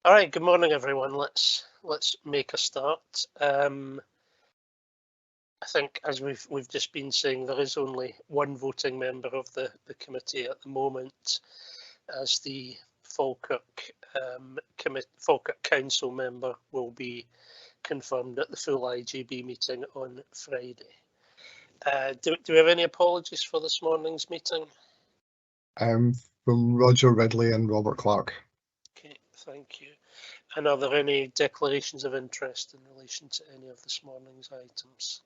All right, good morning, everyone. Let's make a start. I think, as we've just been saying, there is only one voting member of the committee at the moment, as the Falkirk Falkirk Council member will be confirmed at the full IGB meeting on Friday. Do we have any apologies for this morning's meeting? From Roger Ridley and Robert Clark. Okay, thank you. And are there any declarations of interest in relation to any of this morning's items?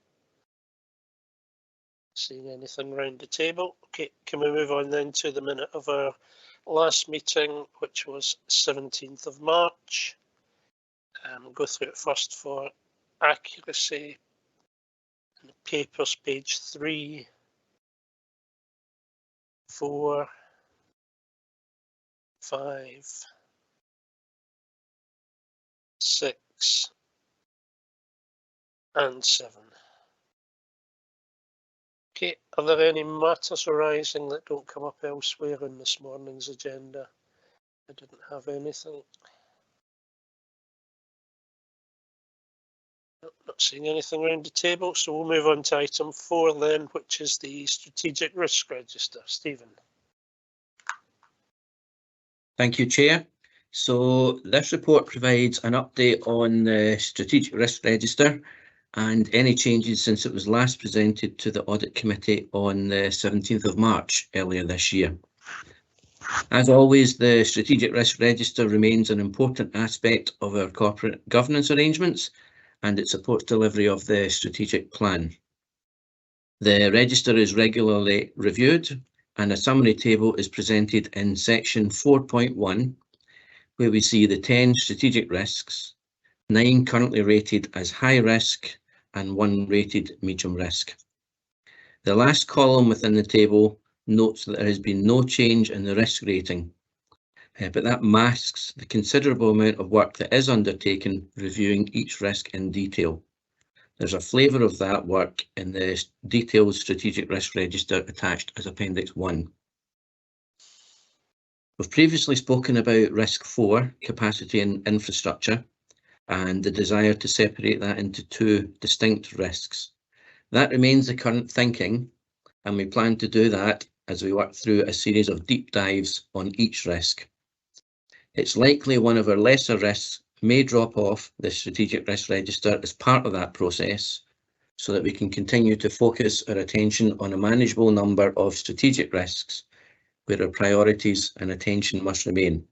Seeing anything around the table? Okay, can we move on then to the minute of our last meeting, which was 17th of March? Go through it first for accuracy. In the papers, page 3, 4, 5, 6, and 7. Okay, are there any matters arising that don't come up elsewhere in this morning's agenda? I didn't have anything. Not seeing anything around the table, so we'll move on to item 4 then, which is the Strategic Risk Register. Stephen. Thank you, Chair. So this report provides an update on the Strategic Risk Register and any changes since it was last presented to the Audit Committee on the 17th of March earlier this year. As always, the Strategic Risk Register remains an important aspect of our corporate governance arrangements, and it supports delivery of the strategic plan. The register is regularly reviewed, and a summary table is presented in section 4.1, where we see the 10 strategic risks, 9 currently rated as high risk and 1 rated medium risk. The last column within the table notes that there has been no change in the risk rating, but that masks the considerable amount of work that is undertaken reviewing each risk in detail. There's a flavour of that work in the detailed Strategic Risk Register attached as Appendix 1. We've previously spoken about Risk 4, Capacity and Infrastructure, and the desire to separate that into 2 distinct risks. That remains the current thinking, and we plan to do that as we work through a series of deep dives on each risk. It's likely one of our lesser risks may drop off the Strategic Risk Register as part of that process, so that we can continue to focus our attention on a manageable number of strategic risks where our priorities and attention must remain.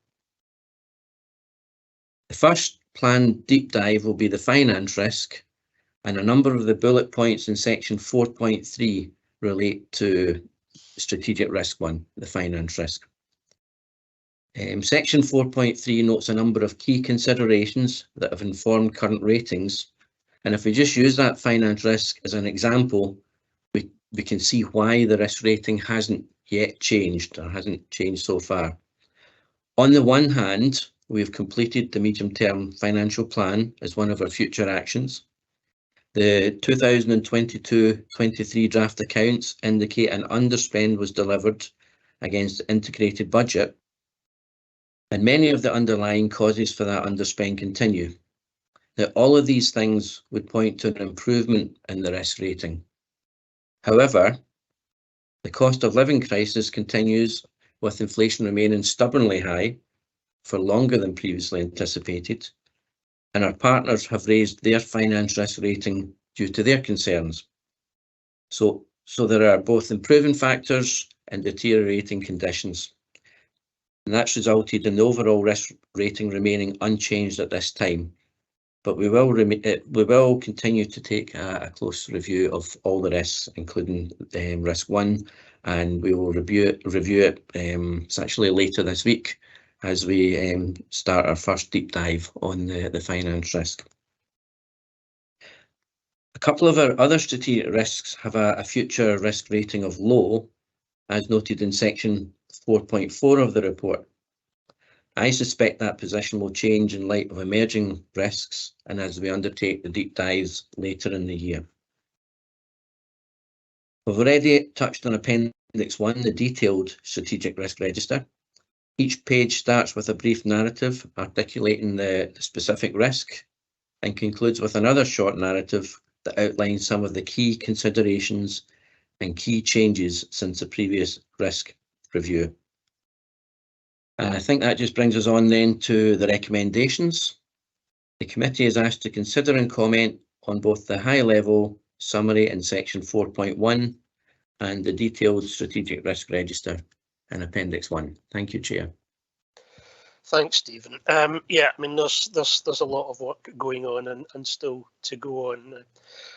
The first planned deep dive will be the finance risk, and a number of the bullet points in section 4.3 relate to strategic risk 1, the finance risk. Section 4.3 notes a number of key considerations that have informed current ratings, and if we just use that finance risk as an example, we can see why the risk rating hasn't yet changed, or hasn't changed so far. On the one hand, we've completed the medium-term financial plan as one of our future actions. The 2022-23 draft accounts indicate an underspend was delivered against the integrated budget, and many of the underlying causes for that underspend continue. Now, all of these things would point to an improvement in the risk rating. However, the cost of living crisis continues, with inflation remaining stubbornly high for longer than previously anticipated, and our partners have raised their finance risk rating due to their concerns. So there are both improving factors and deteriorating conditions. And that's resulted in the overall risk rating remaining unchanged at this time. But we will continue to take a close review of all the risks, including risk 1, and we will review it. It's actually later this week as we start our first deep dive on the finance risk. A couple of our other strategic risks have a future risk rating of low, as noted in section 4.4 of the report. I suspect that position will change in light of emerging risks and as we undertake the deep dives later in the year. We've already touched on Appendix 1, the detailed Strategic Risk Register. Each page starts with a brief narrative articulating the specific risk and concludes with another short narrative that outlines some of the key considerations and key changes since the previous risk review. And I think that just brings us on then to the recommendations. The committee is asked to consider and comment on both the high-level summary in section 4.1 and the detailed strategic risk register in Appendix 1. Thank you, Chair. Thanks, Stephen. Yeah, I mean, there's a lot of work going on and still to go on.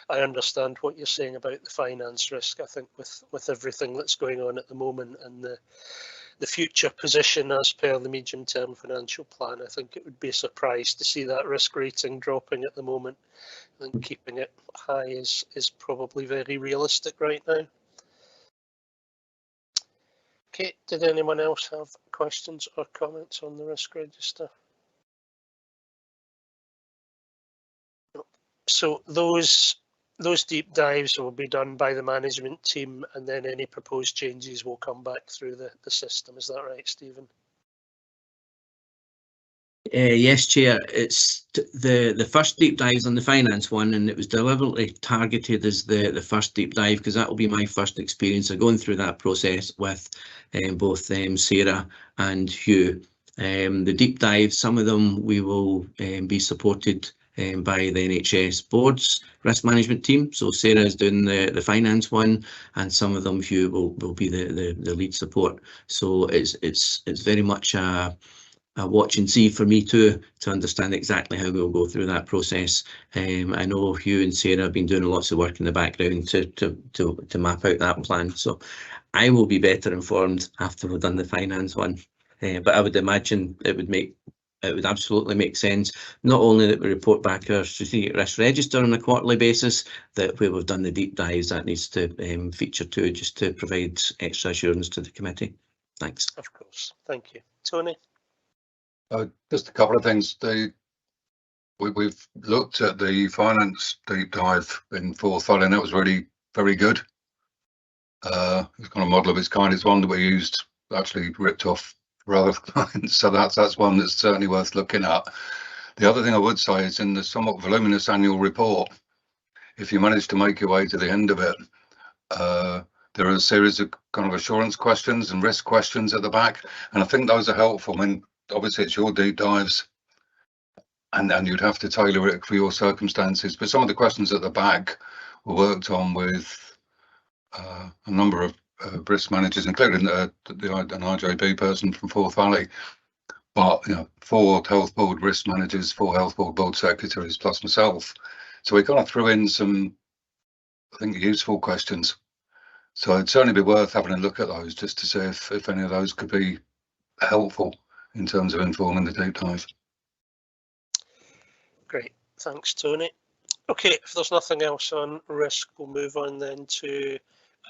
I understand what you're saying about the finance risk. I think with everything that's going on at the moment and the future position as per the medium-term financial plan, I think it would be a surprise to see that risk rating dropping at the moment. I think keeping it high is probably very realistic right now. Okay, did anyone else have questions or comments on the risk register? So those deep dives will be done by the management team, and then any proposed changes will come back through the system. Is that right, Stephen? Yes, Chair. It's the first deep dives on the finance one, and it was deliberately targeted as the first deep dive because that will be my first experience of going through that process with both Sarah and Hugh. The deep dives, some of them we will be supported by the NHS board's risk management team. So Sarah is doing the finance one, and some of them Hugh will be the lead support. So it's very much a watch and see for me too, to understand exactly how we'll go through that process. I know Hugh and Sarah have been doing lots of work in the background to map out that plan. So I will be better informed after we've done the finance one. But I would imagine it would absolutely make sense, not only that we report back our strategic risk register on a quarterly basis, that where we've done the deep dives, that needs to feature too, just to provide extra assurance to the committee. Thanks. Of course. Thank you. Tony? Just a couple of things. We've looked at the finance deep dive in Forth Valley, and that was really very good. It's kind of model of its kind. It's one that we used, actually ripped off for other clients, so that's one that's certainly worth looking at. The other thing I would say is in the somewhat voluminous annual report, if you manage to make your way to the end of it, there are a series of kind of assurance questions and risk questions at the back, and I think those are helpful. I mean, obviously it's your deep dives and you'd have to tailor it for your circumstances, but some of the questions at the back were worked on with a number of risk managers, including an RJB person from Forth Valley, but 4 health board risk managers, 4 health board board secretaries plus myself. So we kind of threw in some, I think, useful questions. So it'd certainly be worth having a look at those just to see if any of those could be helpful in terms of informing the deep dive. Great, thanks, Tony. Okay, if there's nothing else on risk, we'll move on then to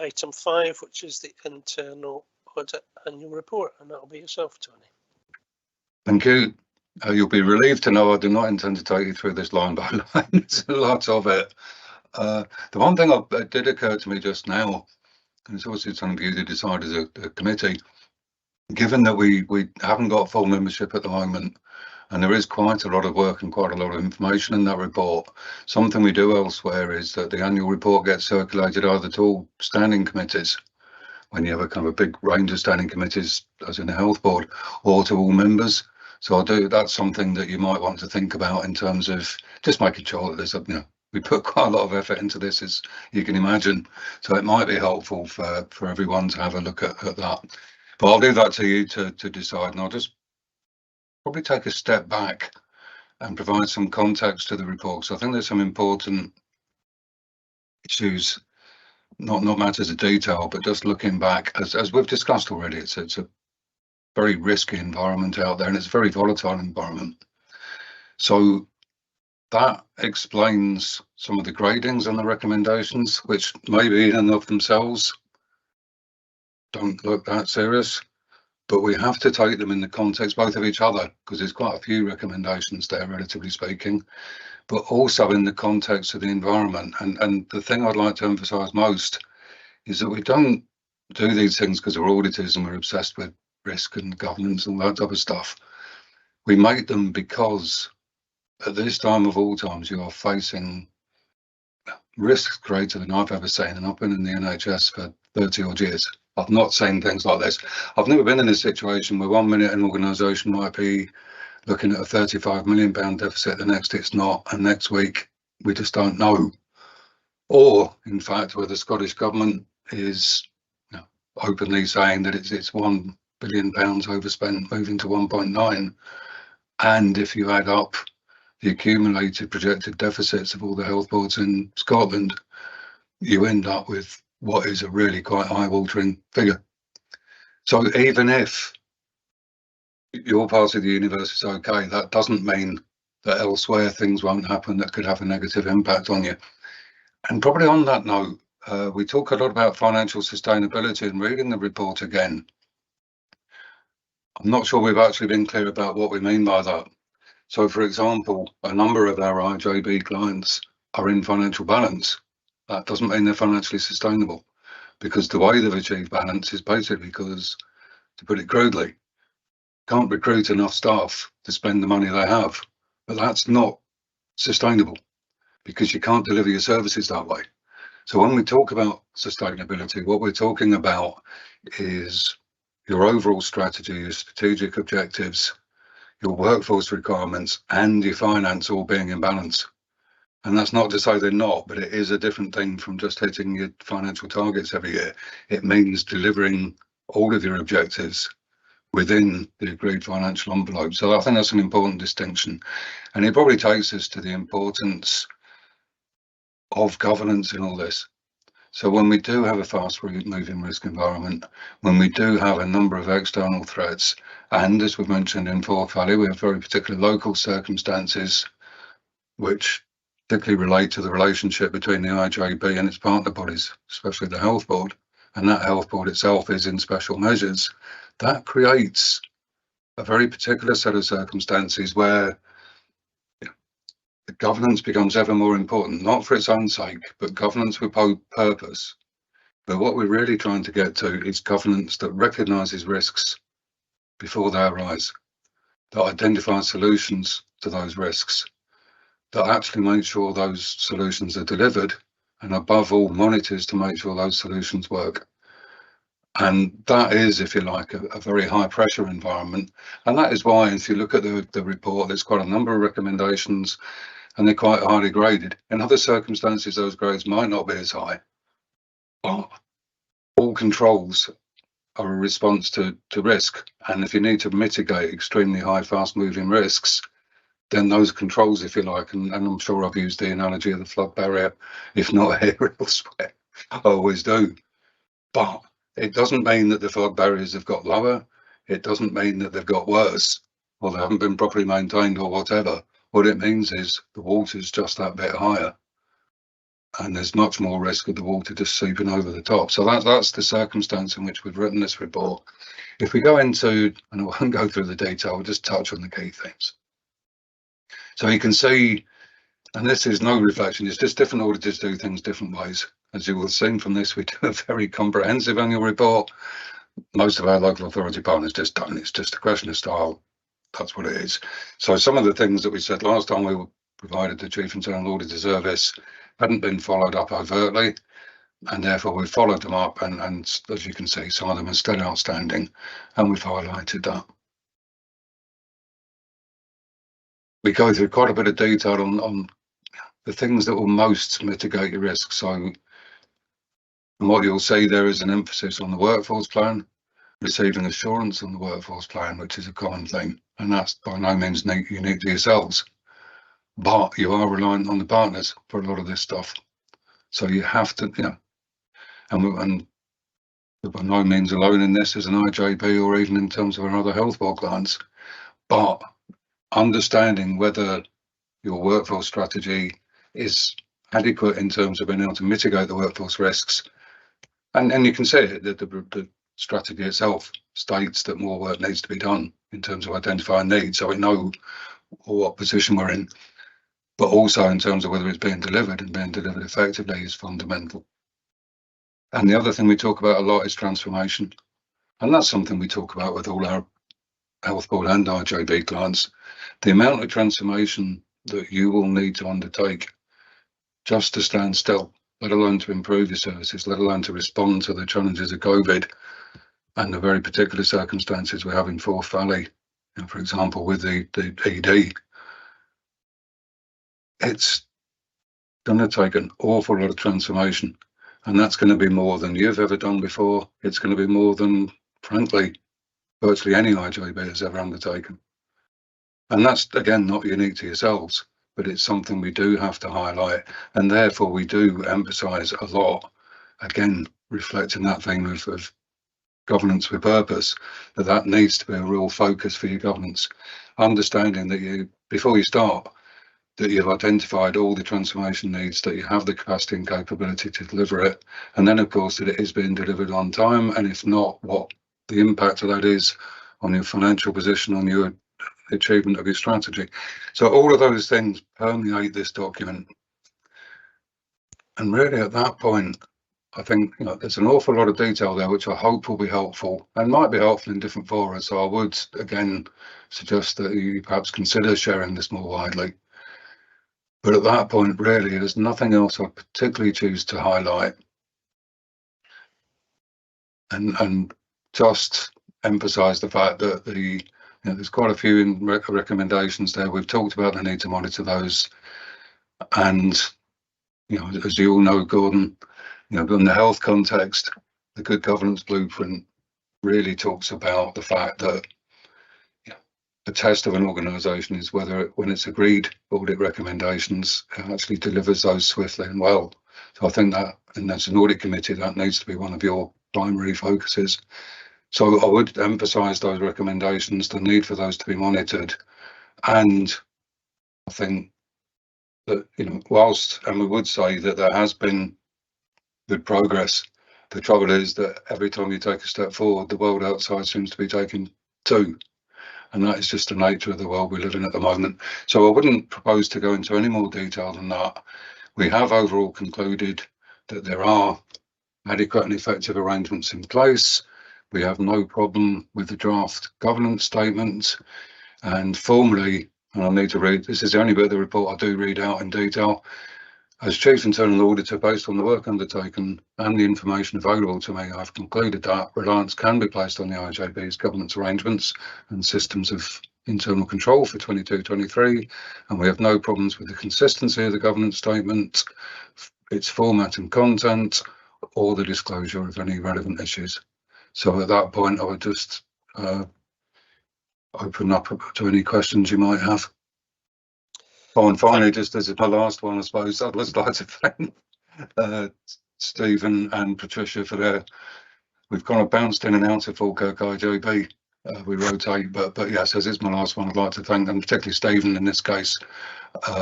item 5, which is the internal audit annual report, and that'll be yourself, Tony. Thank you. You'll be relieved to know I do not intend to take you through this line by line. There's a lot of it. The one thing that did occur to me just now, and it's obviously something for you to decide as a committee, given that we haven't got full membership at the moment, and there is quite a lot of work and quite a lot of information in that report, something we do elsewhere is that the annual report gets circulated either to all standing committees, when you have a kind of a big range of standing committees, as in the health board, or to all members. So that's something that you might want to think about in terms of just making sure that there's we put quite a lot of effort into this, as you can imagine. So it might be helpful for everyone to have a look at that. But I'll leave that to you to decide, and I'll just probably take a step back and provide some context to the report. So I think there's some important issues, not matters of detail, but just looking back, as we've discussed already, it's a very risky environment out there, and it's a very volatile environment. So that explains some of the gradings and the recommendations, which maybe in and of themselves don't look that serious, but we have to take them in the context both of each other, because there's quite a few recommendations there, relatively speaking, but also in the context of the environment. And the thing I'd like to emphasise most is that we don't do these things because we're auditors and we're obsessed with risk and governance and all that type of stuff. We make them because at this time of all times, you are facing risks greater than I've ever seen. And I've been in the NHS for 30 odd years. I've not seen things like this. I've never been in a situation where 1 minute an organisation might be looking at a £35 million deficit, the next it's not, and next week we just don't know. Or, in fact, where the Scottish Government is openly saying that it's £1 billion overspent, moving to 1.9. And if you add up the accumulated projected deficits of all the health boards in Scotland, you end up with what is a really quite eye-watering figure. So even if your part of the universe is okay, that doesn't mean that elsewhere things won't happen that could have a negative impact on you. And probably on that note, we talk a lot about financial sustainability, and reading the report again, I'm not sure we've actually been clear about what we mean by that. So, for example, a number of our IJB clients are in financial balance. That doesn't mean they're financially sustainable, because the way they've achieved balance is basically because, to put it crudely, can't recruit enough staff to spend the money they have. But that's not sustainable, because you can't deliver your services that way. So when we talk about sustainability, what we're talking about is your overall strategy, your strategic objectives, your workforce requirements, and your finance all being in balance. And that's not to say they're not, but it is a different thing from just hitting your financial targets every year. It means delivering all of your objectives within the agreed financial envelope. So I think that's an important distinction. And it probably takes us to the importance of governance in all this. So when we do have a fast moving risk environment, when we do have a number of external threats, and as we've mentioned in Forth Valley, we have very particular local circumstances which particularly relate to the relationship between the IJB and its partner bodies, especially the health board, and that health board itself is in special measures. That creates a very particular set of circumstances where the governance becomes ever more important, not for its own sake, but governance with purpose. But what we're really trying to get to is governance that recognises risks before they arise, that identifies solutions to those risks, that actually makes sure those solutions are delivered, and above all monitors to make sure those solutions work. And that is, if you like, a very high pressure environment. And that is why, if you look at the report, there's quite a number of recommendations, and they're quite highly graded. In other circumstances, those grades might not be as high. But all controls are a response to risk. And if you need to mitigate extremely high, fast moving risks, then those controls, if you like, and I'm sure I've used the analogy of the flood barrier, if not here, elsewhere, I always do. But it doesn't mean that the flood barriers have got lower. It doesn't mean that they've got worse, or they haven't been properly maintained or whatever. What it means is the water's just that bit higher, and there's much more risk of the water just seeping over the top. So that's the circumstance in which we've written this report. If we go into, and I won't go through the detail, I'll just touch on the key things. So you can see, and this is no reflection, it's just different auditors do things different ways. As you will have seen from this, we do a very comprehensive annual report. Most of our local authority partners just don't. It's just a question of style. That's what it is. So some of the things that we said last time we provided the Chief Internal Auditor Service hadn't been followed up overtly, and therefore we've followed them up, and as you can see, some of them are still outstanding, and we've highlighted that. We go through quite a bit of detail on the things that will most mitigate your risk. So, and what you'll see there is an emphasis on the workforce plan, receiving assurance on the workforce plan, which is a common theme, and that's by no means unique to yourselves. But you are reliant on the partners for a lot of this stuff. So you have to, and we're by no means alone in this as an IJB or even in terms of our other health board clients. But understanding whether your workforce strategy is adequate in terms of being able to mitigate the workforce risks. And you can see it, that the strategy itself states that more work needs to be done in terms of identifying needs, so we know what position we're in, but also in terms of whether it's being delivered and being delivered effectively is fundamental. And the other thing we talk about a lot is transformation. And that's something we talk about with all our health board and IJB clients. The amount of transformation that you will need to undertake just to stand still, let alone to improve your services, let alone to respond to the challenges of COVID and the very particular circumstances we have in Forth Valley, for example, with the ED. It's going to take an awful lot of transformation, and that's going to be more than you've ever done before. It's going to be more than, frankly, virtually any IJB has ever undertaken. And that's, again, not unique to yourselves, but it's something we do have to highlight, and therefore we do emphasise a lot, again, reflecting that theme of governance with purpose, that needs to be a real focus for your governance. Understanding that you, before you start, that you've identified all the transformation needs, that you have the capacity and capability to deliver it, and then of course that it is being delivered on time, and if not, what the impact of that is on your financial position, on your achievement of your strategy. So all of those things permeate this document, and really at that point I think there's an awful lot of detail there which I hope will be helpful and might be helpful in different fora. So I would again suggest that you perhaps consider sharing this more widely. But at that point, really, there's nothing else I particularly choose to highlight, and just emphasise the fact that there's quite a few recommendations there. We've talked about the need to monitor those, and as you all know, Gordon, in the health context, the good governance blueprint really talks about the fact that the test of an organisation is whether when it's agreed audit recommendations, it actually delivers those swiftly and well. So I think that, and as an audit committee, that needs to be one of your primary focuses. So I would emphasise those recommendations, the need for those to be monitored, and I think that whilst, and we would say that there has been good progress, the trouble is that every time you take a step forward, the world outside seems to be taking two. And that is just the nature of the world we live in at the moment. So I wouldn't propose to go into any more detail than that. We have overall concluded that there are adequate and effective arrangements in place. We have no problem with the draft governance statement. And formally, and I need to read, this is the only bit of the report I do read out in detail. As Chief Internal Auditor, based on the work undertaken and the information available to me, I've concluded that reliance can be placed on the IJB's governance arrangements and systems of internal control for 22-23, and we have no problems with the consistency of the governance statement, its format and content, or the disclosure of any relevant issues. So at that point, I would just open up to any questions you might have. Oh, and finally, just as my last one, I suppose, I'd just like to thank Stephen and Patricia for their, we've kind of bounced in and out of Falkirk IJB, we rotate, but yes, as is my last one, I'd like to thank them, particularly Stephen in this case,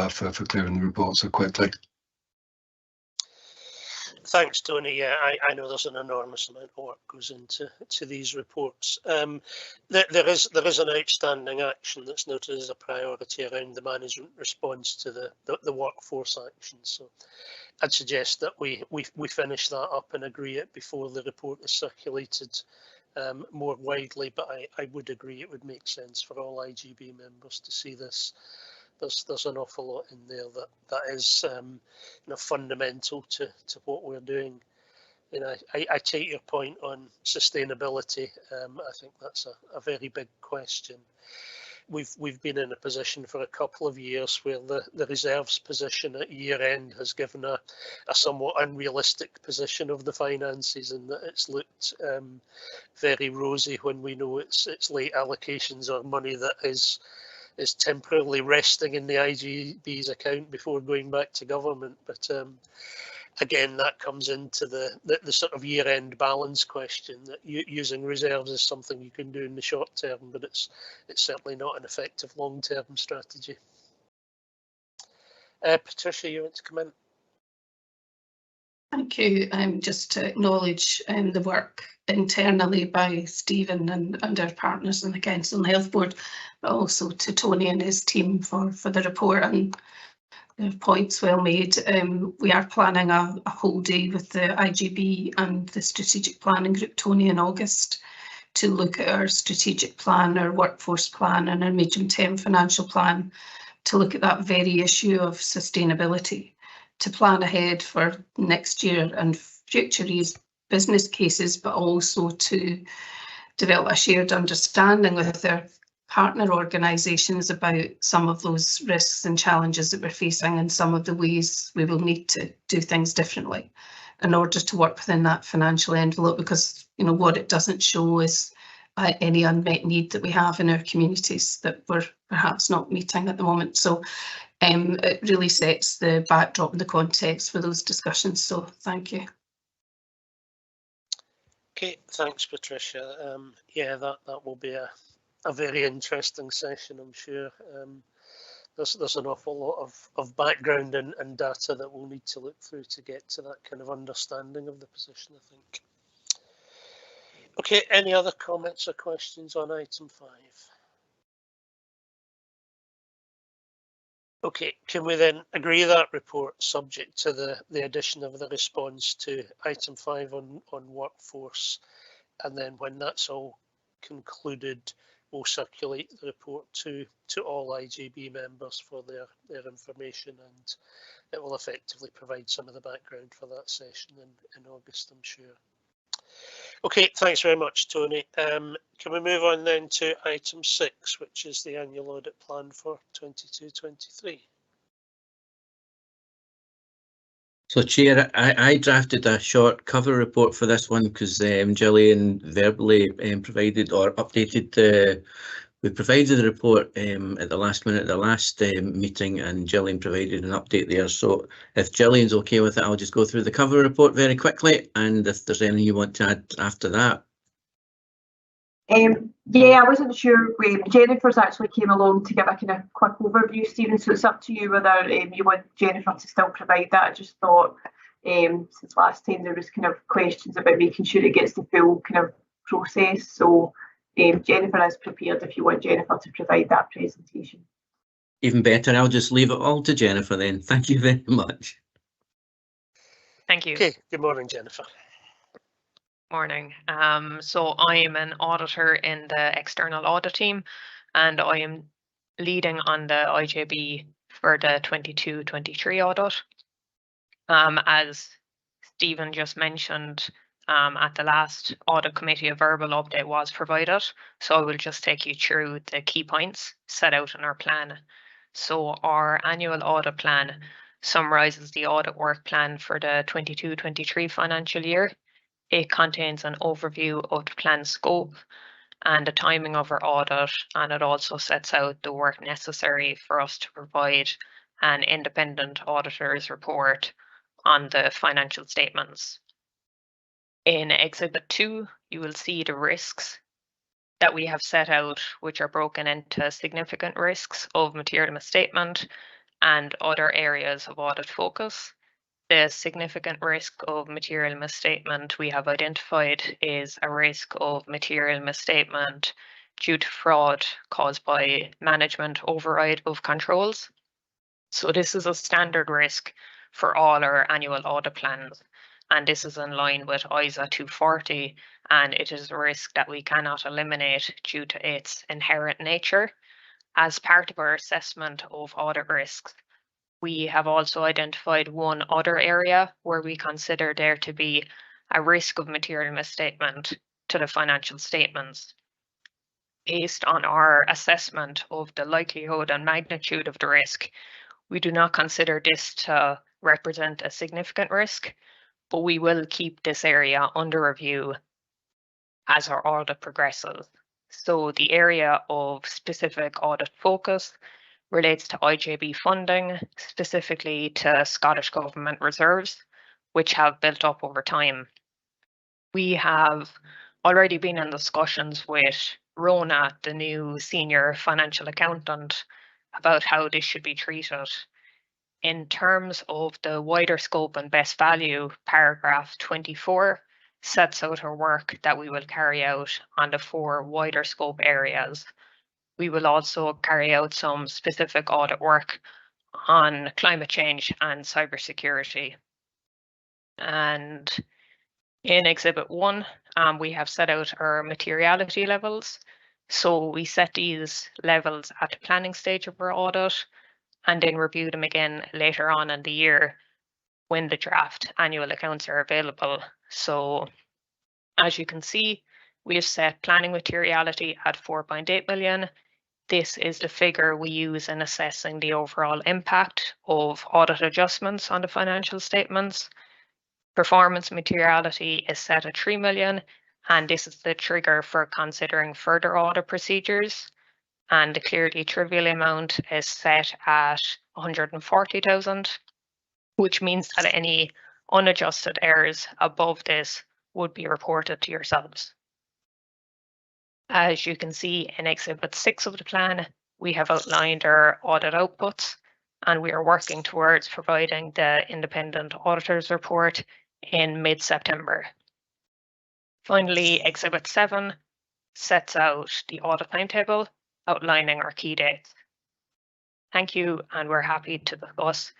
for clearing the report so quickly. Thanks, Tony. Yeah, I know there's an enormous amount of work goes into these reports. There is an outstanding action that's noted as a priority around the management response to the workforce action. So I'd suggest that we finish that up and agree it before the report is circulated more widely. But I would agree it would make sense for all IGB members to see this. There's an awful lot in there that is fundamental to what we're doing. I take your point on sustainability. I think that's a very big question. We've been in a position for a couple of years where the reserves position at year end has given a somewhat unrealistic position of the finances, and that it's looked very rosy when we know it's late allocations or money that is temporarily resting in the IGB's account before going back to government. But again, that comes into the sort of year-end balance question, that using reserves is something you can do in the short term, but it's certainly not an effective long-term strategy. Patricia, you want to come in? Thank you. Just to acknowledge the work internally by Stephen and our partners in the Council and Health Board, but also to Tony and his team for the report and the points well made. We are planning a whole day with the IGB and the Strategic Planning Group, Tony, in August to look at our strategic plan, our workforce plan and our medium-term financial plan, to look at that very issue of sustainability, to plan ahead for next year and future business cases, but also to develop a shared understanding with our partner organisations about some of those risks and challenges that we're facing and some of the ways we will need to do things differently in order to work within that financial envelope, because what it doesn't show is any unmet need that we have in our communities that we're perhaps not meeting at the moment. So it really sets the backdrop and the context for those discussions. So thank you. Okay, thanks, Patricia. Yeah, that will be a very interesting session, I'm sure. There's an awful lot of background and data that we'll need to look through to get to that kind of understanding of the position, I think. Okay, any other comments or questions on item 5? Okay, can we then agree that report subject to the addition of the response to item 5 on workforce, and then when that's all concluded, we'll circulate the report to all IJB members for their information, and it will effectively provide some of the background for that session in August, I'm sure. Okay, thanks very much, Tony. Can we move on then to item 6, which is the annual audit plan for 22-23? So, Chair, I drafted a short cover report for this one because Gillian verbally provided or updated we provided the report at the last minute of the last meeting, and Gillian provided an update there. So if Gillian's okay with it, I'll just go through the cover report very quickly, and if there's anything you want to add after that. Yeah, I wasn't sure when Jennifer's actually came along to give a kind of quick overview, Stephen, so it's up to you whether you want Jennifer to still provide that. I just thought since last time there was kind of questions about making sure it gets the full kind of process, so Jennifer is prepared if you want Jennifer to provide that presentation. Even better, I'll just leave it all to Jennifer then. Thank you very much. Thank you. Okay, good morning, Jennifer. Morning. So I am an auditor in the external audit team, and I am leading on the IJB for the 22-23 audit. As Stephen just mentioned, at the last audit committee, a verbal update was provided, so I will just take you through the key points set out in our plan. So our annual audit plan summarises the audit work plan for the 22-23 financial year. It contains an overview of the plan scope and the timing of our audit, and it also sets out the work necessary for us to provide an independent auditor's report on the financial statements. In Exhibit 2, you will see the risks that we have set out, which are broken into significant risks of material misstatement and other areas of audit focus. The significant risk of material misstatement we have identified is a risk of material misstatement due to fraud caused by management override of controls. So this is a standard risk for all our annual audit plans, and this is in line with ISA 240, and it is a risk that we cannot eliminate due to its inherent nature. As part of our assessment of audit risks, we have also identified one other area where we consider there to be a risk of material misstatement to the financial statements. Based on our assessment of the likelihood and magnitude of the risk, we do not consider this to represent a significant risk, but we will keep this area under review as our audit progresses. So the area of specific audit focus relates to IJB funding, specifically to Scottish Government reserves, which have built up over time. We have already been in discussions with Rona, the new senior financial accountant, about how this should be treated. In terms of the wider scope and best value, paragraph 24 sets out our work that we will carry out on the 4 wider scope areas. We will also carry out some specific audit work on climate change and cybersecurity. And in Exhibit 1, we have set out our materiality levels. So we set these levels at the planning stage of our audit and then review them again later on in the year when the draft annual accounts are available. So as you can see, we have set planning materiality at 4.8 million. This is the figure we use in assessing the overall impact of audit adjustments on the financial statements. Performance materiality is set at 3 million, and this is the trigger for considering further audit procedures. And the clearly trivial amount is set at 140,000, which means that any unadjusted errors above this would be reported to yourselves. As you can see in Exhibit 6 of the plan, we have outlined our audit outputs, and we are working towards providing the independent auditor's report in mid-September. Finally, Exhibit 7 sets out the audit timetable, outlining our key dates. Thank you, and we're happy to discuss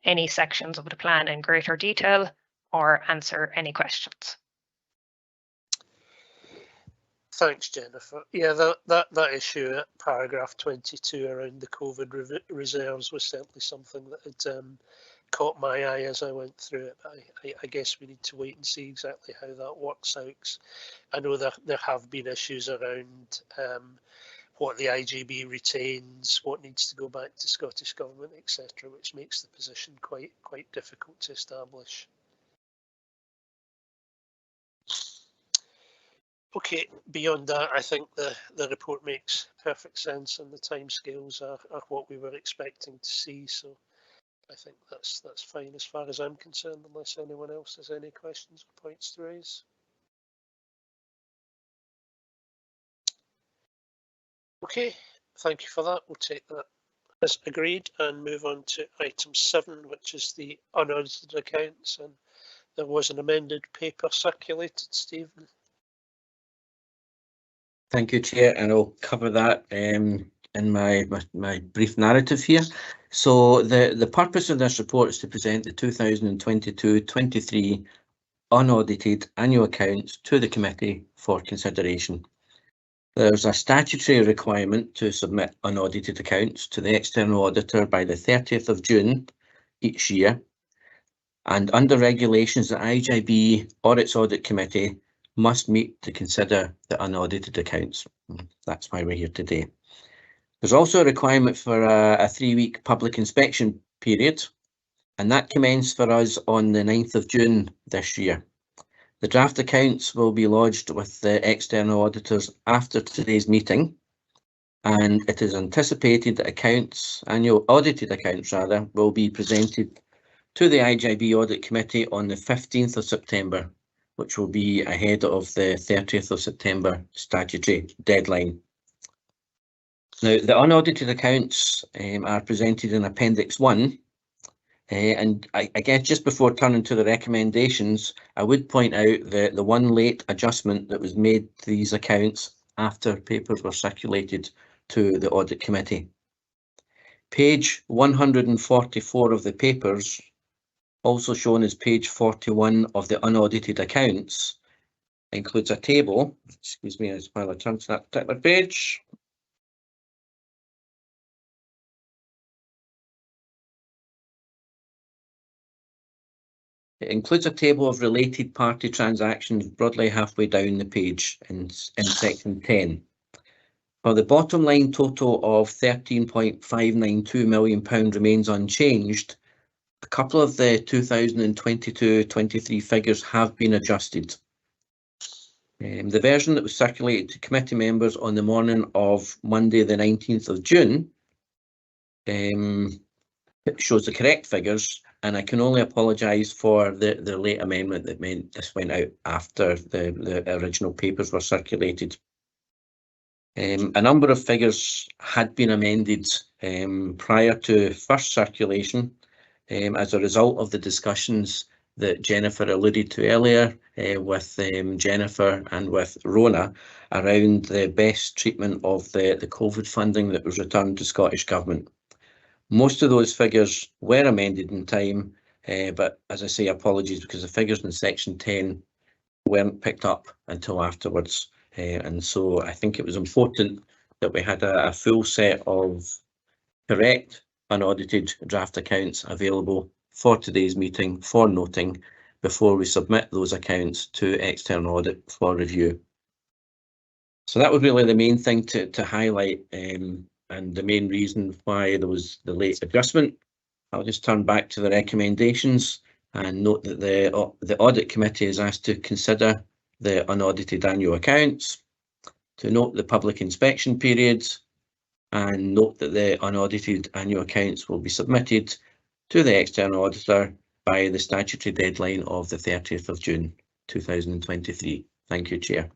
any sections of the plan in greater detail or answer any questions. Thanks, Jennifer. Yeah, that issue at paragraph 22 around the COVID reserves was certainly something that had caught my eye as I went through it. I guess we need to wait and see exactly how that works out. I know that there have been issues around what the IJB retains, what needs to go back to Scottish Government, etc., which makes the position quite difficult to establish. Okay, beyond that, I think the report makes perfect sense, and the timescales are what we were expecting to see. So I think that's fine as far as I'm concerned, unless anyone else has any questions or points to raise. Okay, thank you for that. We'll take that as agreed and move on to item 7, which is the unaudited accounts. And there was an amended paper circulated, Stephen. Thank you, Chair, and I'll cover that in my brief narrative here. So the purpose of this report is to present the 2022-23 unaudited annual accounts to the committee for consideration. There's a statutory requirement to submit unaudited accounts to the external auditor by the 30th of June each year. And under regulations, the IJB or its audit committee must meet to consider the unaudited accounts. That's why we're here today. There's also a requirement for a 3-week public inspection period, and that commenced for us on the 9th of June this year. The draft accounts will be lodged with the external auditors after today's meeting, and it is anticipated that annual audited accounts will be presented to the IJB Audit Committee on the 15th of September, which will be ahead of the 30th of September statutory deadline. Now, the unaudited accounts are presented in Appendix 1. And I guess just before turning to the recommendations, I would point out the one late adjustment that was made to these accounts after papers were circulated to the Audit Committee. Page 144 of the papers, also shown as page 41 of the unaudited accounts, includes a table. Excuse me, while I turn to that particular page. It includes a table of related party transactions broadly halfway down the page in section 10. While the bottom line total of £13.592 million remains unchanged, a couple of the 2022-23 figures have been adjusted. The version that was circulated to committee members on the morning of Monday the 19th of June shows the correct figures, and I can only apologise for the late amendment that meant this went out after the original papers were circulated. A number of figures had been amended prior to first circulation as a result of the discussions that Jennifer alluded to earlier with Jennifer and with Rona around the best treatment of the COVID funding that was returned to Scottish Government. Most of those figures were amended in time, but as I say, apologies because the figures in section 10 weren't picked up until afterwards. And so I think it was important that we had a full set of correct unaudited draft accounts available for today's meeting for noting before we submit those accounts to external audit for review. So that was really the main thing to highlight, and the main reason why there was the late adjustment. I'll just turn back to the recommendations and note that the audit committee is asked to consider the unaudited annual accounts, to note the public inspection periods, and note that the unaudited annual accounts will be submitted to the external auditor by the statutory deadline of the 30th of June 2023. Thank you, Chair.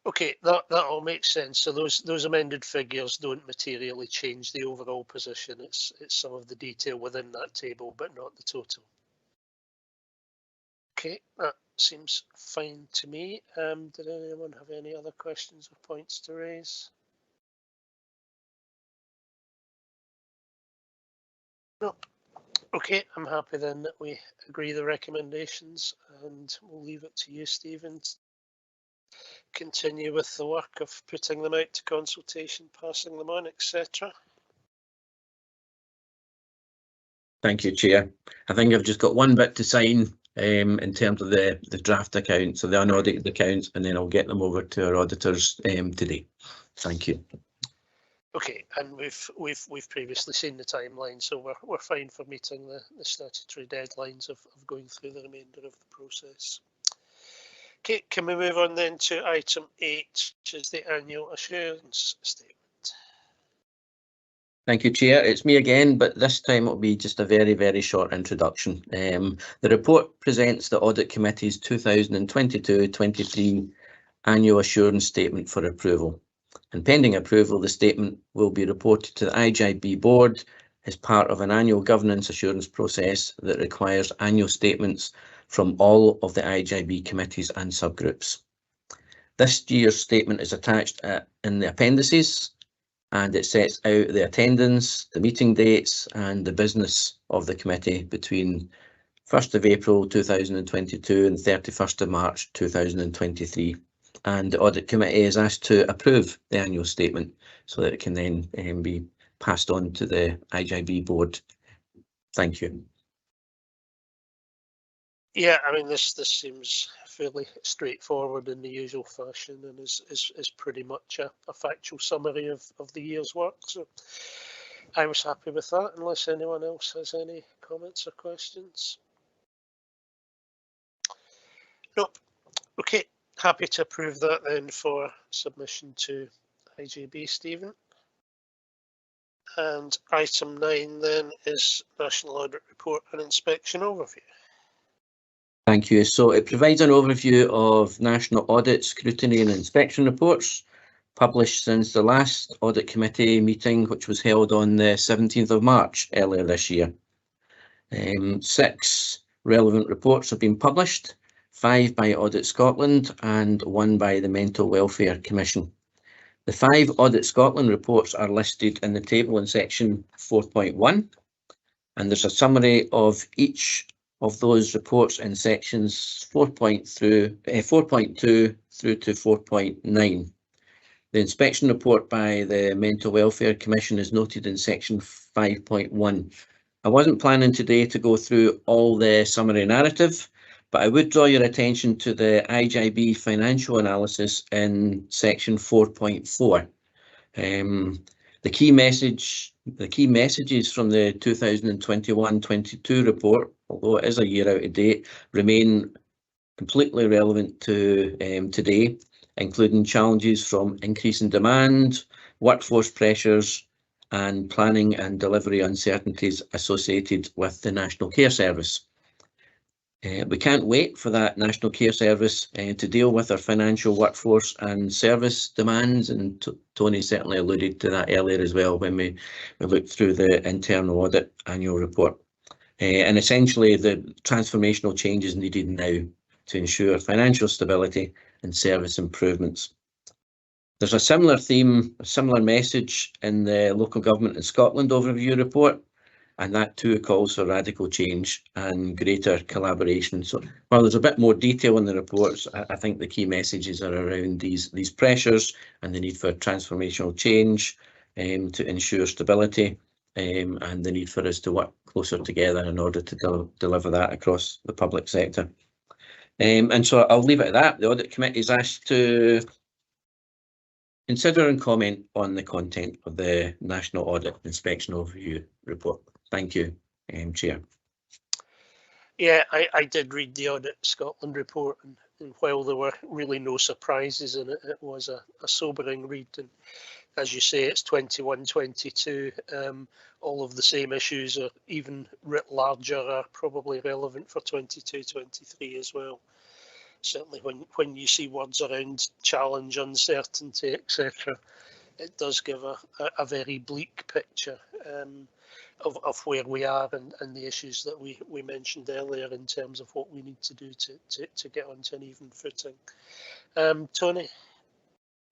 Okay, that all makes sense. So those amended figures don't materially change the overall position. It's some of the detail within that table, but not the total. Okay, that seems fine to me. Did anyone have any other questions or points to raise? No. Okay, I'm happy then that we agree the recommendations, and we'll leave it to you, Stephen, to continue with the work of putting them out to consultation, passing them on, etc. Thank you, Chair. I think I've just got one bit to sign in terms of the draft accounts, so the unaudited accounts, and then I'll get them over to our auditors today. Thank you. Okay, and we've previously seen the timeline, so we're fine for meeting the statutory deadlines of going through the remainder of the process. Okay, can we move on then to item 8, which is the annual assurance statement? Thank you, Chair. It's me again, but this time it'll be just a very, very short introduction. The report presents the Audit Committee's 2022-23 annual assurance statement for approval. And pending approval, the statement will be reported to the IJB board as part of an annual governance assurance process that requires annual statements from all of the IJB committees and subgroups. This year's statement is attached in the appendices, and it sets out the attendance, the meeting dates and the business of the committee between 1st of April 2022 and 31st of March 2023. And the Audit Committee is asked to approve the annual statement so that it can then be passed on to the IJB board. Thank you. Yeah, I mean, this seems fairly straightforward in the usual fashion, and is pretty much a factual summary of the year's work. So I was happy with that, unless anyone else has any comments or questions. Nope. Okay, happy to approve that then for submission to IJB, Stephen. And item 9 then is National Audit Report and Inspection Overview. Thank you. So it provides an overview of national audit, scrutiny and inspection reports published since the last Audit Committee meeting, which was held on the 17th of March earlier this year. 6 relevant reports have been published, 5 by Audit Scotland and 1 by the Mental Welfare Commission. The 5 Audit Scotland reports are listed in the table in section 4.1, and there's a summary of each of those reports in sections 4.2 through to 4.9. The inspection report by the Mental Welfare Commission is noted in section 5.1. I wasn't planning today to go through all the summary narrative, but I would draw your attention to the IJB financial analysis in section 4.4. The key messages from the 2021-22 report, although it is a year out of date, remain completely relevant to today, including challenges from increasing demand, workforce pressures, and planning and delivery uncertainties associated with the National Care Service. We can't wait for that National Care Service to deal with our financial workforce and service demands, and Tony certainly alluded to that earlier as well when we looked through the internal audit annual report. And essentially the transformational changes needed now to ensure financial stability and service improvements. There's a similar theme, a similar message in the Local Government in Scotland Overview report, and that too calls for radical change and greater collaboration. So while there's a bit more detail in the reports, I think the key messages are around these pressures and the need for transformational change to ensure stability, and the need for us to work closer together in order to deliver that across the public sector. And so I'll leave it at that. The Audit Committee is asked to consider and comment on the content of the National Audit Inspection Overview Report. Thank you, Chair. Yeah, I did read the Audit Scotland report, and while there were really no surprises in it, it was a sobering read. And as you say, it's 21-22. All of the same issues, or even writ larger, are probably relevant for 22-23 as well. Certainly when you see words around challenge, uncertainty, etc., it does give a very bleak picture of where we are and the issues that we mentioned earlier in terms of what we need to do to get onto an even footing. Tony?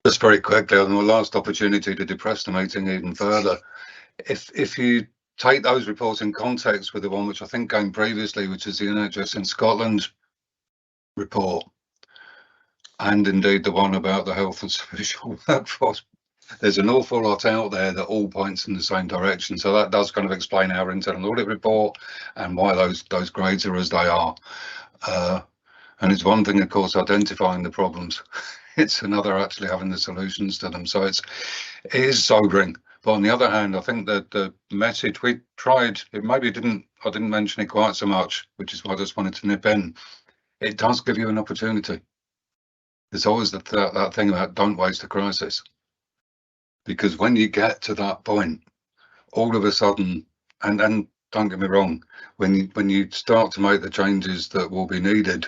Just very quickly, on the last opportunity to depress the meeting even further, if you take those reports in context with the one which I think came previously, which is the NHS in Scotland report, and indeed the one about the health and social workforce, there's an awful lot out there that all points in the same direction. So that does kind of explain our internal audit report and why those grades are as they are. And it's one thing, of course, identifying the problems. It's another actually having the solutions to them. So it is sobering. But on the other hand, I think that the message we tried, I didn't mention it quite so much, which is why I just wanted to nip in. It does give you an opportunity. There's always that thing about don't waste a crisis. Because when you get to that point, all of a sudden, and don't get me wrong, when you start to make the changes that will be needed,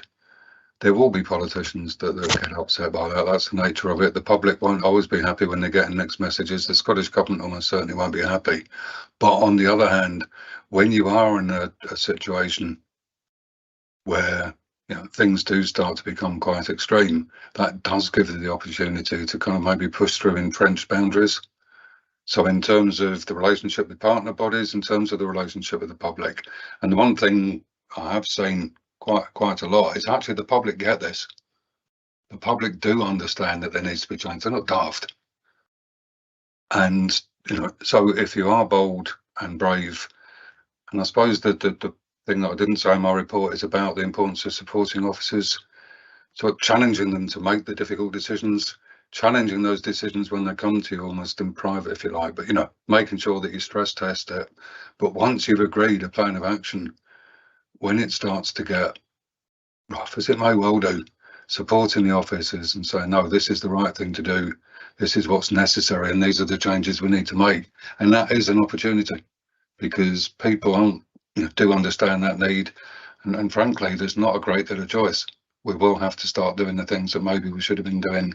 there will be politicians that get upset by that. That's the nature of it. The public won't always be happy when they're getting mixed messages. The Scottish Government almost certainly won't be happy. But on the other hand, when you are in a situation where things do start to become quite extreme, that does give you the opportunity to kind of maybe push through entrenched boundaries. So in terms of the relationship with partner bodies, in terms of the relationship with the public, and the one thing I have seen quite a lot is actually the public get this. The public do understand that there needs to be change. They're not daft. And so if you are bold and brave, and I suppose that the thing that I didn't say in my report is about the importance of supporting officers, so challenging them to make the difficult decisions, challenging those decisions when they come to you almost in private, if you like, but making sure that you stress test it. But once you've agreed a plan of action, when it starts to get rough, as it may well do, supporting the officers and saying, no, this is the right thing to do, this is what's necessary, and these are the changes we need to make. And that is an opportunity, because people do understand that need, and frankly, there's not a great deal of choice. We will have to start doing the things that maybe we should have been doing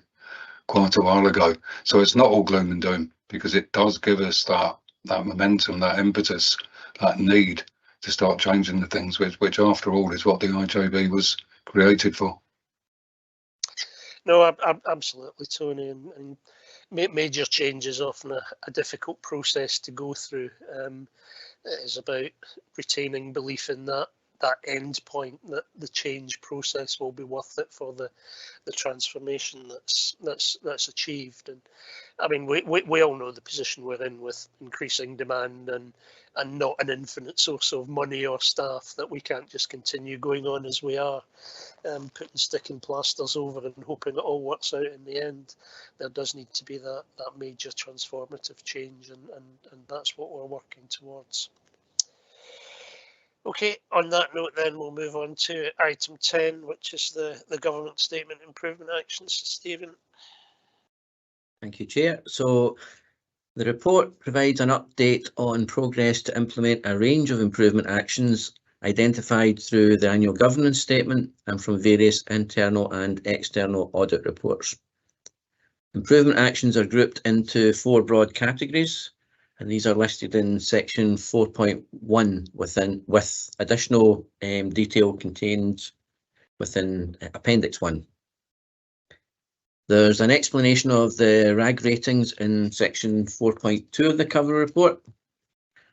quite a while ago. So it's not all gloom and doom, because it does give us that momentum, that impetus, that need to start changing the things, which after all is what the IJB was created for. No, absolutely, Tony, and major change is often a difficult process to go through. It is about retaining belief in that end point, that the change process will be worth it for the transformation that's achieved. And I mean, we all know the position we're in with increasing demand and not an infinite source of money or staff, that we can't just continue going on as we are, putting sticking plasters over and hoping it all works out in the end. There does need to be that major transformative change, and that's what we're working towards. Okay, on that note then, we'll move on to item 10, which is the government statement improvement actions. Stephen. Thank you, Chair. So the report provides an update on progress to implement a range of improvement actions identified through the annual governance statement and from various internal and external audit reports. Improvement actions are grouped into 4 broad categories, and these are listed in section 4.1 with additional detail contained within Appendix 1. There's an explanation of the RAG ratings in section 4.2 of the cover report.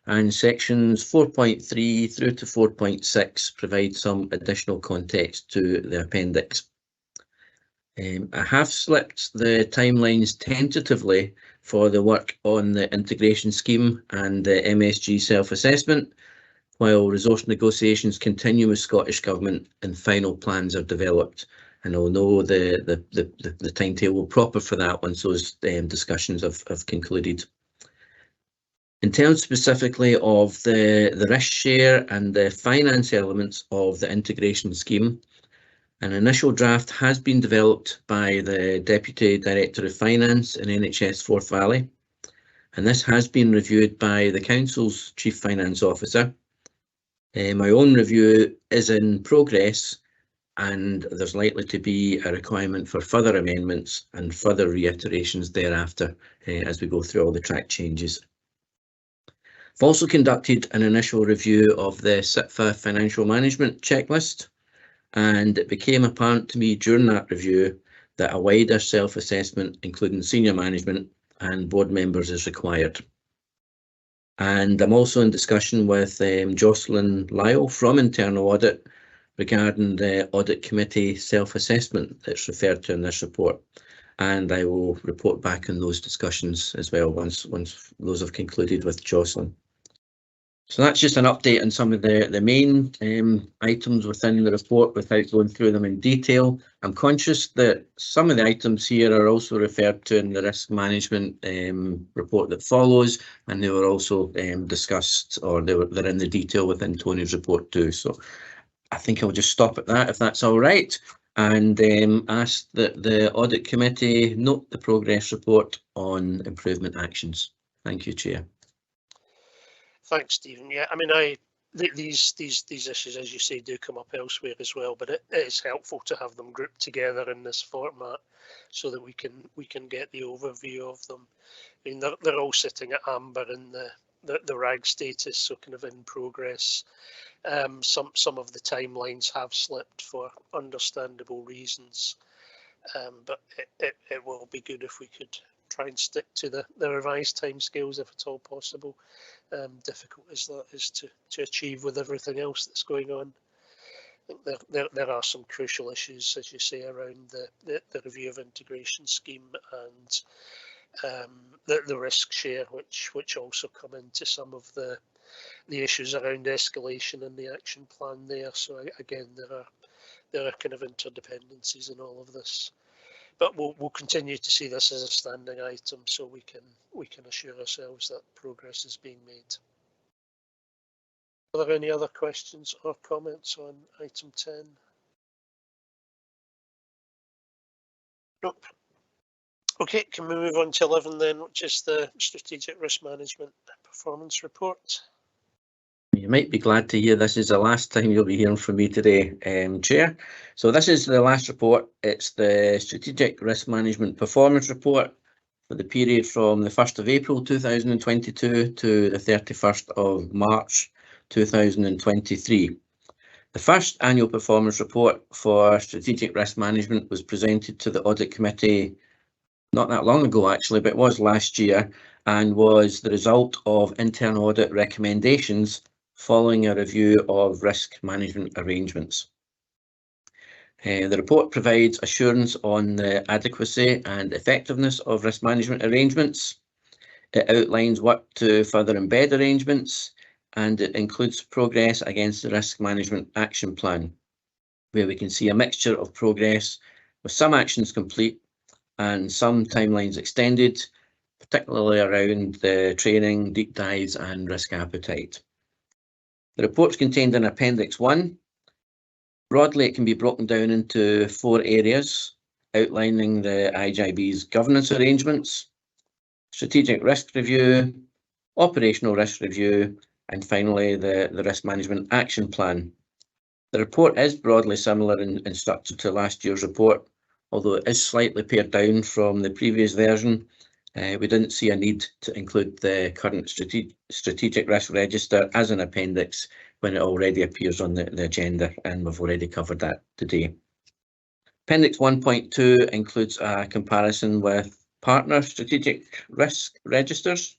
and sections 4.3 through to 4.6 provide some additional context to the appendix. I have slipped the timelines tentatively for the work on the integration scheme and the MSG self-assessment, while resource negotiations continue with Scottish Government and final plans are developed. And I'll know the timetable proper for that once those discussions have concluded. In terms specifically of the risk share and the finance elements of the integration scheme, an initial draft has been developed by the Deputy Director of Finance in NHS Forth Valley, and this has been reviewed by the Council's Chief Finance Officer. My own review is in progress, and there's likely to be a requirement for further amendments and further reiterations thereafter as we go through all the track changes. I've also conducted an initial review of the SITFA financial management checklist, and it became apparent to me during that review that a wider self-assessment, including senior management and board members, is required. And I'm also in discussion with Jocelyn Lyle from Internal Audit regarding the Audit Committee self-assessment that's referred to in this report. And I will report back on those discussions as well once those have concluded with Jocelyn. So that's just an update on some of the main items within the report without going through them in detail. I'm conscious that some of the items here are also referred to in the risk management report that follows, and they were also discussed, or they're in the detail within Tony's report too. So I think I'll just stop at that if that's all right, and ask that the Audit Committee note the progress report on improvement actions. Thank you, Chair. Thanks, Stephen. Yeah, I mean, these issues, as you say, do come up elsewhere as well, but it is helpful to have them grouped together in this format so that we can get the overview of them. I mean, they're all sitting at amber in the RAG status, so kind of in progress. Some of the timelines have slipped for understandable reasons, but it will be good if we could try and stick to the revised timescales if at all possible. Difficult as that is to achieve with everything else that's going on. I think there are some crucial issues, as you say, around the review of integration scheme and the risk share, which also come into some of the issues around escalation and the action plan there. So again, there are kind of interdependencies in all of this. But we'll continue to see this as a standing item, so we can assure ourselves that progress is being made. Are there any other questions or comments on item 10? Nope. Okay, can we move on to 11 then, which is the Strategic Risk Management Performance Report? You might be glad to hear this is the last time you'll be hearing from me today, Chair. So this is the last report. It's the Strategic Risk Management Performance Report for the period from the 1st of April 2022 to the 31st of March 2023. The first annual performance report for Strategic Risk Management was presented to the Audit Committee not that long ago, actually, but it was last year, and was the result of internal audit recommendations following a review of risk management arrangements. The report provides assurance on the adequacy and effectiveness of risk management arrangements. It outlines work to further embed arrangements, and it includes progress against the risk management action plan, where we can see a mixture of progress with some actions complete and some timelines extended, particularly around the training, deep dives and risk appetite. The report's contained in Appendix 1. Broadly, it can be broken down into 4 areas, outlining the IJB's governance arrangements, strategic risk review, operational risk review, and finally the risk management action plan. The report is broadly similar in structure to last year's report, although it is slightly pared down from the previous version. We didn't see a need to include the current strategic risk register as an appendix when it already appears on the agenda, and we've already covered that today. Appendix 1.2 includes a comparison with partner strategic risk registers.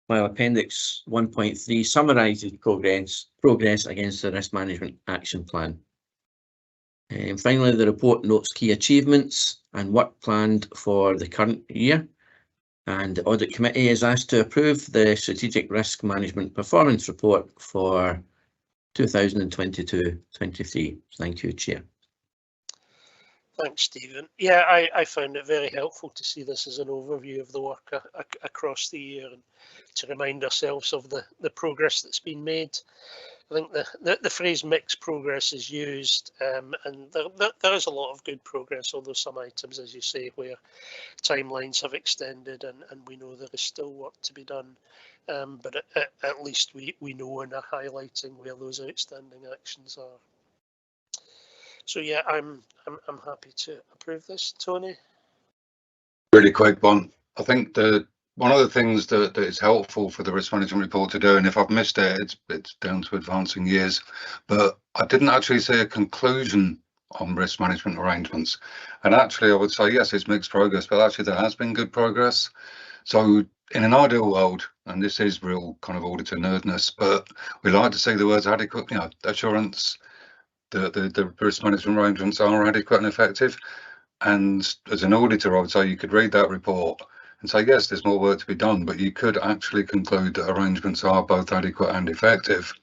while Appendix 1.3 summarises progress against the Risk Management Action Plan. And finally, the report notes key achievements and work planned for the current year. And the Audit Committee is asked to approve the Strategic Risk Management Performance Report for 2022-23. Thank you, Chair. Thanks, Stephen. Yeah, I found it very helpful to see this as an overview of the work across the year and to remind ourselves of the progress that's been made. I think the phrase mixed progress is used, and there is a lot of good progress, although some items, as you say, where timelines have extended and we know there is still work to be done. But at least we know and are highlighting where those outstanding actions are. So yeah, I'm happy to approve this, Tony. Really quick one. I think one of the things that is helpful for the risk management report to do, and if I've missed it, it's down to advancing years, but I didn't actually see a conclusion on risk management arrangements. And actually, I would say, yes, it's mixed progress, but actually there has been good progress. So in an ideal world, and this is real kind of auditor nerdness, but we like to see the words adequate, assurance, the risk management arrangements are adequate and effective. And as an auditor, I would say you could read that report and say, yes, there's more work to be done, but you could actually conclude that arrangements are both adequate and effective.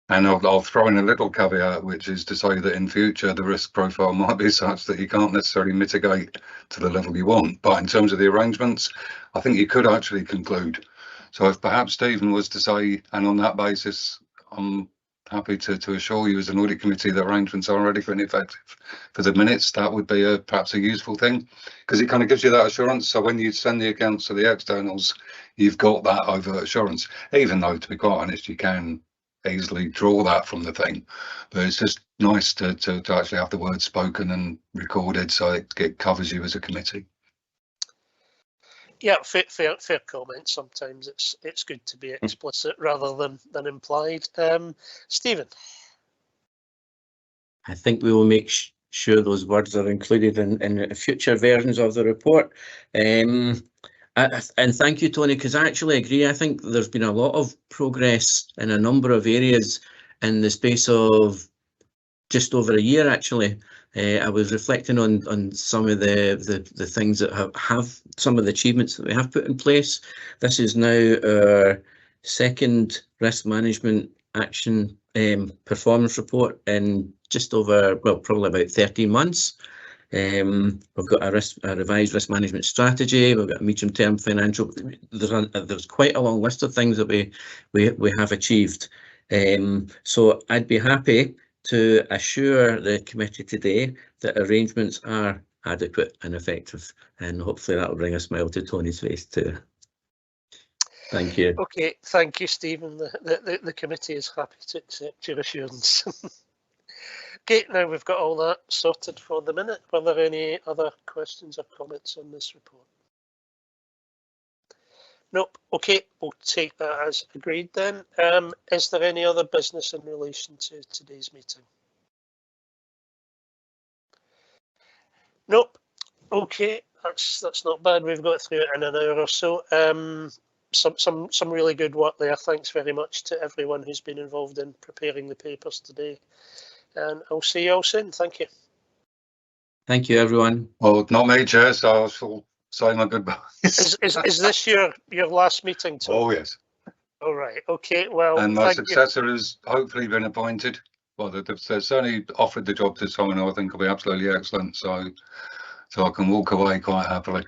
And I'll throw in a little caveat, which is to say that in future, the risk profile might be such that you can't necessarily mitigate to the level you want. But in terms of the arrangements, I think you could actually conclude. So if perhaps Stephen was to say, and on that basis, I'm happy to assure you as an audit committee that arrangements are adequate and effective for the minutes, that would be perhaps a useful thing, because it kind of gives you that assurance. So when you send the accounts to the externals, you've got that overt assurance, even though, to be quite honest, you can easily draw that from the thing. But it's just nice to actually have the words spoken and recorded, so it covers you as a committee. Yeah, fair comment. Sometimes it's good to be explicit rather than implied. Stephen. I think we will make sure those words are included in future versions of the report. And thank you, Tony, because I actually agree. I think there's been a lot of progress in a number of areas in the space of just over a year, actually. I was reflecting on some of the things that have some of the achievements that we have put in place. This is now our second risk management action performance report in just over, well, probably about 13 months. We've got a revised risk management strategy. We've got a medium-term financial. There's quite a long list of things that we have achieved. So I'd be happy to assure the committee today that arrangements are adequate and effective, and hopefully that will bring a smile to Tony's face too. Thank you. Okay, thank you, Stephen. The committee is happy to accept your assurance. Okay, now we've got all that sorted for the minute. Were there any other questions or comments on this report? Nope. Okay, we'll take that as agreed then. Is there any other business in relation to today's meeting? Nope. Okay, that's not bad. We've got through it in an hour or so. Some really good work there. Thanks very much to everyone who's been involved in preparing the papers today. And I'll see you all soon. Thank you. Thank you, everyone. Well, not me, Chair, so I shall say my goodbyes. Is this your last meeting, Tom? Oh, yes. All right. Okay. Well, and my successor has hopefully been appointed. Well, they've certainly offered the job to someone who I think will be absolutely excellent. So I can walk away quite happily.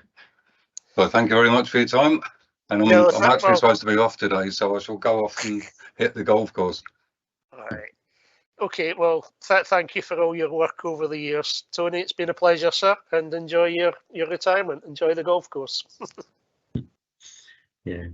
But thank you very much for your time. And I'm actually supposed to be off today, so I shall go off and hit the golf course. All right. Okay, well, thank you for all your work over the years, Tony. It's been a pleasure, sir, and enjoy your retirement. Enjoy the golf course. Yeah.